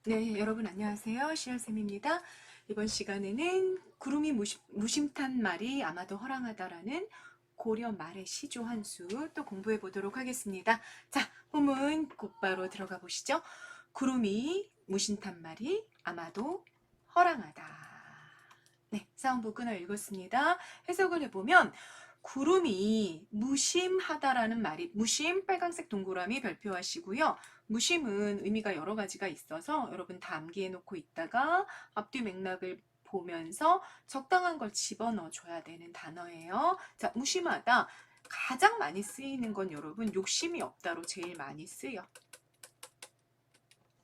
네, 여러분 안녕하세요. 시연쌤입니다. 이번 시간에는 구름이 무심탄 말이 아마도 허랑하다라는 고려 말의 시조 한 수 또 공부해 보도록 하겠습니다. 자, 본문 곧바로 들어가 보시죠. 구름이 무심탄 말이 아마도 허랑하다. 네, 사운부 끊어 읽었습니다. 해석을 해보면 구름이 무심하다라는 말이 무심 빨간색 동그라미 별표하시고요. 무심은 의미가 여러 가지가 있어서 여러분 다 암기해 놓고 있다가 앞뒤 맥락을 보면서 적당한 걸 집어넣어 줘야 되는 단어예요. 자, 무심하다. 가장 많이 쓰이는 건 여러분 욕심이 없다로 제일 많이 쓰여.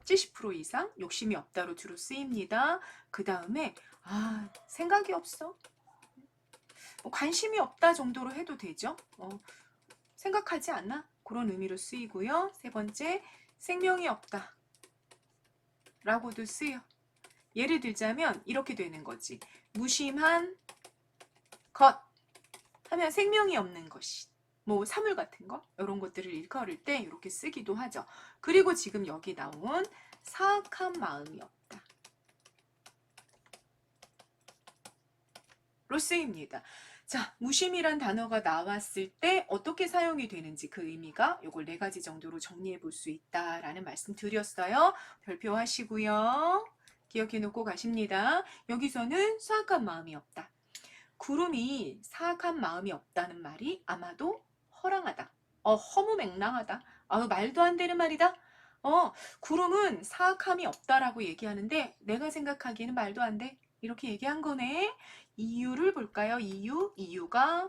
70% 이상 욕심이 없다로 주로 쓰입니다. 그 다음에 생각이 없어. 관심이 없다 정도로 해도 되죠. 생각하지 않아? 그런 의미로 쓰이고요. 세 번째, 생명이 없다 라고도 쓰여. 예를 들자면 이렇게 되는 거지. 무심한 것 하면 생명이 없는 것이. 뭐 사물 같은 거 이런 것들을 일컬을 때 이렇게 쓰기도 하죠. 그리고 지금 여기 나온 사악한 마음이 없다 로 쓰입니다. 자, 무심이란 단어가 나왔을 때 어떻게 사용이 되는지 그 의미가 요걸 4가지 정도로 정리해 볼 수 있다라는 말씀 드렸어요. 별표하시고요. 기억해 놓고 가십니다. 여기서는 사악한 마음이 없다. 구름이 사악한 마음이 없다는 말이 아마도 허랑하다. 허무맹랑하다. 말도 안 되는 말이다. 구름은 사악함이 없다라고 얘기하는데 내가 생각하기에는 말도 안 돼. 이렇게 얘기한 거네. 이유를 볼까요? 이유가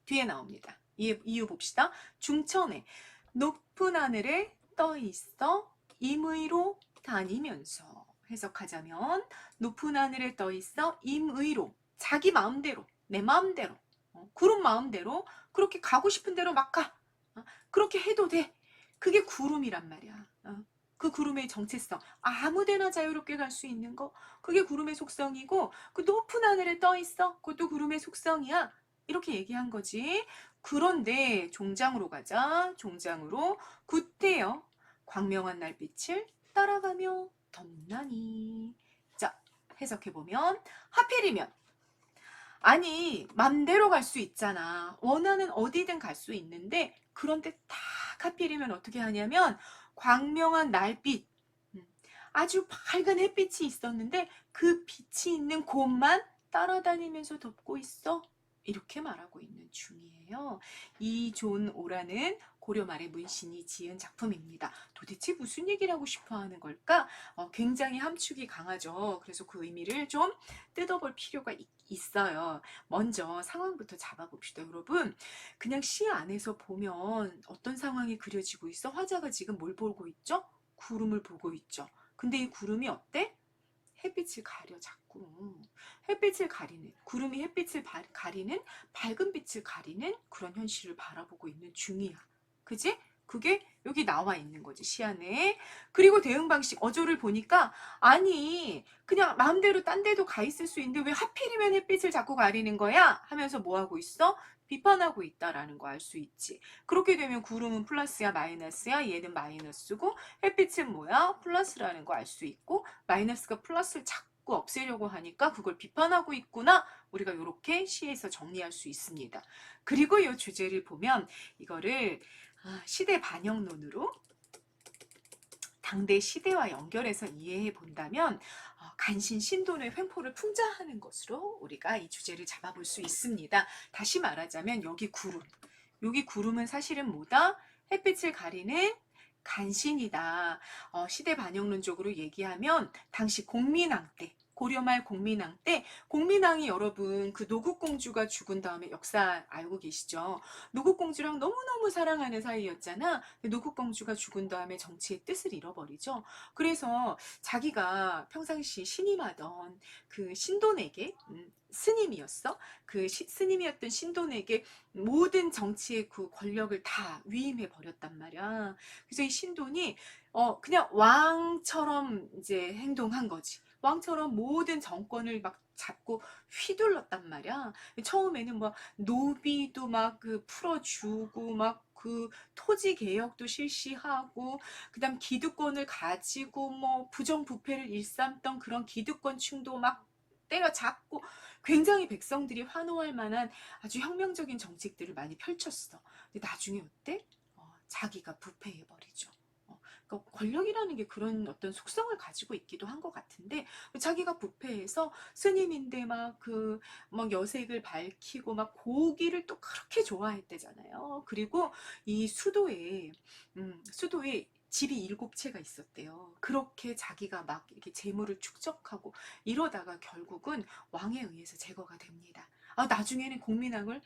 뒤에 나옵니다. 이유 봅시다. 중천에 높은 하늘에 떠 있어 임의로 다니면서 해석하자면 높은 하늘에 떠 있어 임의로 자기 마음대로 내 마음대로 구름 마음대로 그렇게 가고 싶은 대로 막 가. 그렇게 해도 돼. 그게 구름이란 말이야. 그 구름의 정체성 아무데나 자유롭게 갈 수 있는 거 그게 구름의 속성이고 그 높은 하늘에 떠 있어 그것도 구름의 속성이야 이렇게 얘기한 거지. 그런데 종장으로 가자. 종장으로 구태여 광명한 날빛을 따라가며 덤나니. 자, 해석해보면 하필이면 아니 맘대로 갈 수 있잖아. 원하는 어디든 갈 수 있는데 그런데 딱 하필이면 어떻게 하냐면 광명한 날빛 아주 밝은 햇빛이 있었는데 그 빛이 있는 곳만 따라다니면서 덮고 있어. 이렇게 말하고 있는 중이에요. 이존 오라는 고려 말의 문신이 지은 작품입니다. 도대체 무슨 얘기를 하고 싶어 하는 걸까? 굉장히 함축이 강하죠. 그래서 그 의미를 좀 뜯어볼 필요가 있어요. 먼저 상황부터 잡아봅시다, 여러분. 그냥 시 안에서 보면 어떤 상황이 그려지고 있어? 화자가 지금 뭘 보고 있죠? 구름을 보고 있죠. 근데 이 구름이 어때? 햇빛을 가려 자꾸. 햇빛을 가리는 구름이 햇빛을 가리는 밝은 빛을 가리는 그런 현실을 바라보고 있는 중이야. 그지? 그게 여기 나와 있는 거지 시 안에. 그리고 대응 방식 어조를 보니까 아니 그냥 마음대로 딴 데도 가 있을 수 있는데 왜 하필이면 햇빛을 자꾸 가리는 거야? 하면서 뭐 하고 있어? 비판하고 있다라는 거 알 수 있지. 그렇게 되면 구름은 플러스야 마이너스야? 얘는 마이너스고 햇빛은 뭐야? 플러스라는 거 알 수 있고 마이너스가 플러스를 자꾸 없애려고 하니까 그걸 비판하고 있구나. 우리가 이렇게 시에서 정리할 수 있습니다. 그리고 이 주제를 보면 이거를 시대 반영론으로 당대 시대와 연결해서 이해해 본다면 간신 신돈의 횡포를 풍자하는 것으로 우리가 이 주제를 잡아볼 수 있습니다. 다시 말하자면 여기 구름은 사실은 뭐다? 햇빛을 가리는 간신이다. 시대 반영론적으로 얘기하면 당시 공민왕 때 고려말 공민왕 때 공민왕이 여러분 그 노국공주가 죽은 다음에 역사 알고 계시죠? 노국공주랑 너무너무 사랑하는 사이였잖아. 노국공주가 죽은 다음에 정치의 뜻을 잃어버리죠. 그래서 자기가 평상시 신임하던 그 신돈에게 스님이었어. 그 스님이었던 신돈에게 모든 정치의 그 권력을 다 위임해 버렸단 말이야. 그래서 이 신돈이 그냥 왕처럼 이제 행동한 거지. 왕처럼 모든 정권을 막 잡고 휘둘렀단 말이야. 처음에는 뭐 노비도 막 그 풀어주고 막 그 토지 개혁도 실시하고 그다음 기득권을 가지고 뭐 부정부패를 일삼던 그런 기득권층도 막 때려잡고 굉장히 백성들이 환호할 만한 아주 혁명적인 정책들을 많이 펼쳤어. 근데 나중에 어때? 자기가 부패해버리죠. 그러니까 권력이라는 게 그런 어떤 속성을 가지고 있기도 한 것 같은데 자기가 부패해서 스님인데 막 여색을 밝히고 막 고기를 또 그렇게 좋아했대잖아요. 그리고 이 수도에 집이 7채가 있었대요. 그렇게 자기가 막 이렇게 재물을 축적하고 이러다가 결국은 왕에 의해서 제거가 됩니다. 나중에는 국민왕을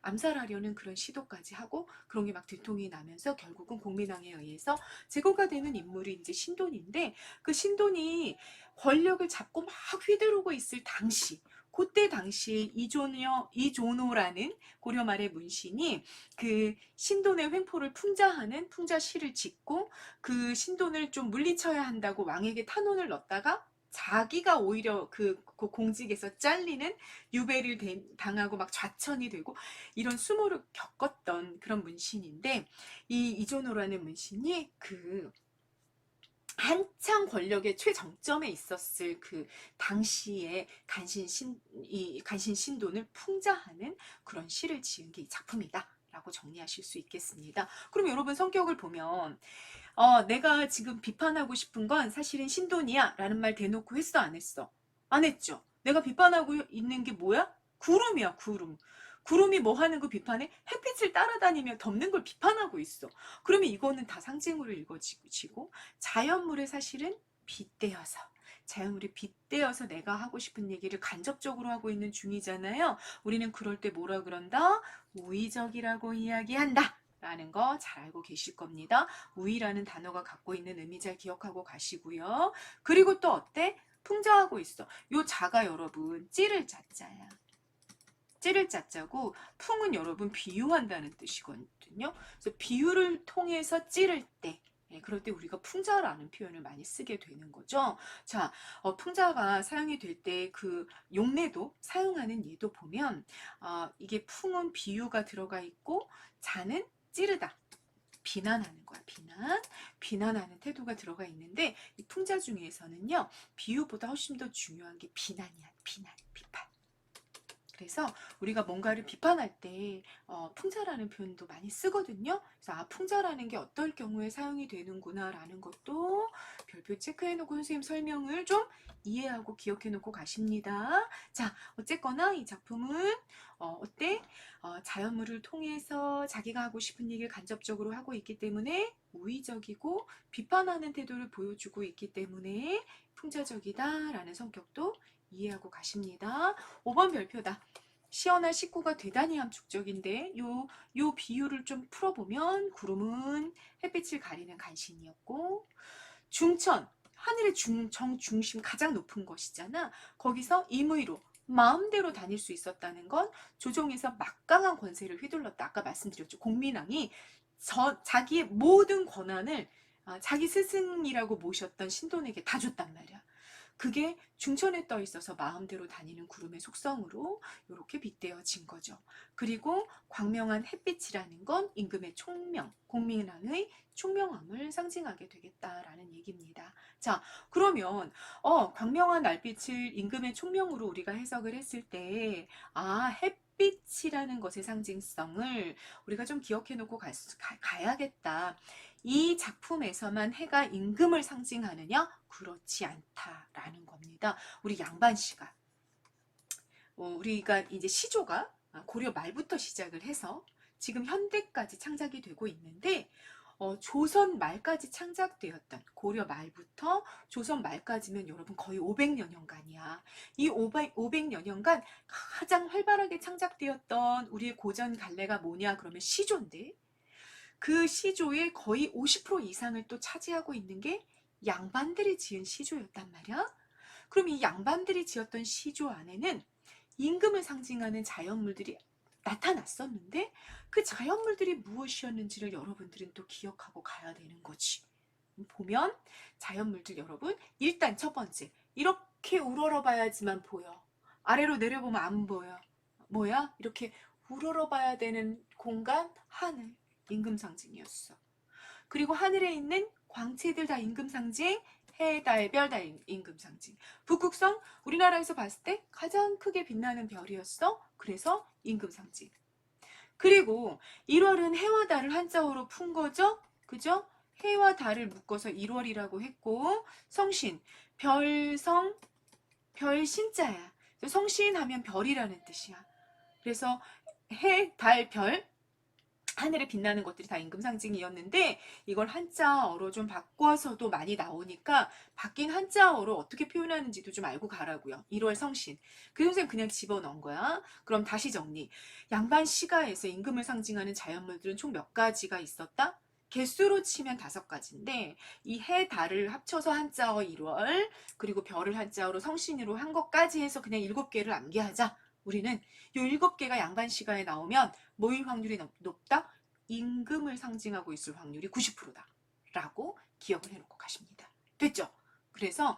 암살하려는 그런 시도까지 하고 그런 게 막 들통이 나면서 결국은 국민왕에 의해서 제거가 되는 인물이 이제 신돈인데 그 신돈이 권력을 잡고 막 휘두르고 있을 당시 그때 당시에 이조노라는 고려 말의 문신이 그 신돈의 횡포를 풍자하는 풍자시를 짓고 그 신돈을 좀 물리쳐야 한다고 왕에게 탄원을 넣었다가 자기가 오히려 그 공직에서 잘리는 유배를 당하고 막 좌천이 되고 이런 수모를 겪었던 그런 문신인데 이 이조노라는 문신이 그 한창 권력의 최정점에 있었을 그 당시에 이 간신 신돈을 풍자하는 그런 시를 지은 게 이 작품이다. 라고 정리하실 수 있겠습니다. 그럼 여러분 성격을 보면 내가 지금 비판하고 싶은 건 사실은 신돈이야 라는 말 대놓고 했어 안 했어? 안 했죠. 내가 비판하고 있는 게 뭐야? 구름이야 구름. 구름이 뭐 하는 거 비판해? 햇빛을 따라다니며 덮는 걸 비판하고 있어. 그러면 이거는 다 상징으로 읽어지고 자연물에 사실은 빗대어서 자연물이 빗대어서 내가 하고 싶은 얘기를 간접적으로 하고 있는 중이잖아요. 우리는 그럴 때 뭐라 그런다? 우의적이라고 이야기한다. 라는 거 잘 알고 계실 겁니다. 우의라는 단어가 갖고 있는 의미 잘 기억하고 가시고요. 그리고 또 어때? 풍자하고 있어. 요 자가 여러분 찌를 자자야. 찌를 자자고 풍은 여러분 비유한다는 뜻이거든요. 그래서 비유를 통해서 찌를 때 그럴 때 우리가 풍자라는 표현을 많이 쓰게 되는 거죠. 자, 풍자가 사용이 될 때 그 용례도 사용하는 예도 보면 이게 풍은 비유가 들어가 있고 자는 찌르다. 비난하는 거야. 비난하는 태도가 들어가 있는데 이 풍자 중에서는요. 비유보다 훨씬 더 중요한 게 비난이야. 비판. 그래서 우리가 뭔가를 비판할 때 풍자라는 표현도 많이 쓰거든요. 그래서 풍자라는 게 어떨 경우에 사용이 되는구나 라는 것도 별표 체크해놓고 선생님 설명을 좀 이해하고 기억해놓고 가십니다. 자, 어쨌거나 이 작품은 어때? 자연물을 통해서 자기가 하고 싶은 얘기를 간접적으로 하고 있기 때문에 우의적이고 비판하는 태도를 보여주고 있기 때문에 풍자적이다라는 성격도 이해하고 가십니다. 5번 별표다. 시원한 식구가 대단히 함축적인데 요 비유를 좀 풀어보면 구름은 햇빛을 가리는 간신이었고 중천, 하늘의 정중심 가장 높은 것이잖아. 거기서 임의로 마음대로 다닐 수 있었다는 건 조정에서 막강한 권세를 휘둘렀다. 아까 말씀드렸죠. 공민왕이 자기의 모든 권한을 자기 스승이라고 모셨던 신돈에게 다 줬단 말이야. 그게 중천에 떠 있어서 마음대로 다니는 구름의 속성으로 이렇게 빗대어진 거죠. 그리고 광명한 햇빛이라는 건 임금의 총명, 공민왕의 총명함을 상징하게 되겠다라는 얘기입니다. 자, 그러면 광명한 날빛을 임금의 총명으로 우리가 해석을 했을 때 햇빛이라는 것의 상징성을 우리가 좀 기억해 놓고 가야겠다. 이 작품에서만 해가 임금을 상징하느냐? 그렇지 않다라는 겁니다. 우리 양반시가 우리가 이제 시조가 고려 말부터 시작을 해서 지금 현대까지 창작이 되고 있는데 조선 말까지 창작되었던 고려 말부터 조선 말까지면 여러분 거의 500여 년간이야. 이 500여 년간 가장 활발하게 창작되었던 우리의 고전 갈래가 뭐냐 그러면 시조인데 그 시조의 거의 50% 이상을 또 차지하고 있는 게 양반들이 지은 시조였단 말이야. 그럼 이 양반들이 지었던 시조 안에는 임금을 상징하는 자연물들이 나타났었는데 그 자연물들이 무엇이었는지를 여러분들은 또 기억하고 가야 되는 거지. 보면 자연물들 여러분 일단 첫 번째 이렇게 우러러 봐야지만 보여. 아래로 내려보면 안 보여. 뭐야? 이렇게 우러러봐야 되는 공간, 하늘, 임금 상징이었어. 그리고 하늘에 있는 광채들 다 임금 상징, 해, 달, 별 다 임금 상징. 북극성, 우리나라에서 봤을 때 가장 크게 빛나는 별이었어. 그래서 임금 상징. 그리고 1월은 해와 달을 한자어로 푼 거죠. 그죠? 해와 달을 묶어서 1월이라고 했고, 성신, 별성, 별신자야. 성신하면 별이라는 뜻이야. 그래서 해, 달, 별, 하늘에 빛나는 것들이 다 임금 상징이었는데 이걸 한자어로 좀 바꿔서도 많이 나오니까 바뀐 한자어로 어떻게 표현하는지도 좀 알고 가라고요. 1월 성신. 그 선생님 그냥 집어넣은 거야. 그럼 다시 정리. 양반 시가에서 임금을 상징하는 자연물들은 총 몇 가지가 있었다? 개수로 치면 5가지인데 이 해, 달을 합쳐서 한자어 1월 그리고 별을 한자어로 성신으로 한 것까지 해서 그냥 7개를 암기하자. 우리는 요 7개가 양반 시가에 나오면 뭐일 확률이 높다? 임금을 상징하고 있을 확률이 90%다. 라고 기억을 해놓고 가십니다. 됐죠? 그래서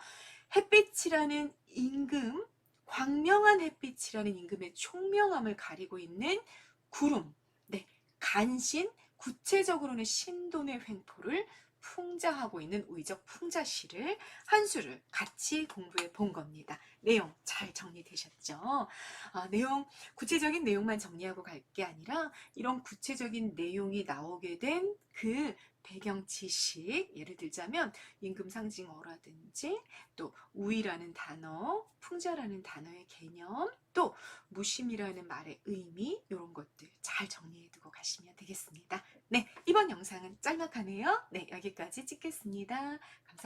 햇빛이라는 임금, 광명한 햇빛이라는 임금의 총명함을 가리고 있는 구름, 네, 간신, 구체적으로는 신돈의 횡포를 풍자하고 있는 의적 풍자시를 한 수를 같이 공부해 본 겁니다. 내용 잘 정리되셨죠? 내용 구체적인 내용만 정리하고 갈 게 아니라 이런 구체적인 내용이 나오게 된 그 배경 지식, 예를 들자면 임금 상징어라든지 또 우위라는 단어, 풍자라는 단어의 개념, 또 무심이라는 말의 의미, 이런 것들 잘 정리해 두고 가시면 되겠습니다. 네, 이번 영상은 짤막하네요. 네, 여기까지 찍겠습니다. 감사합니다.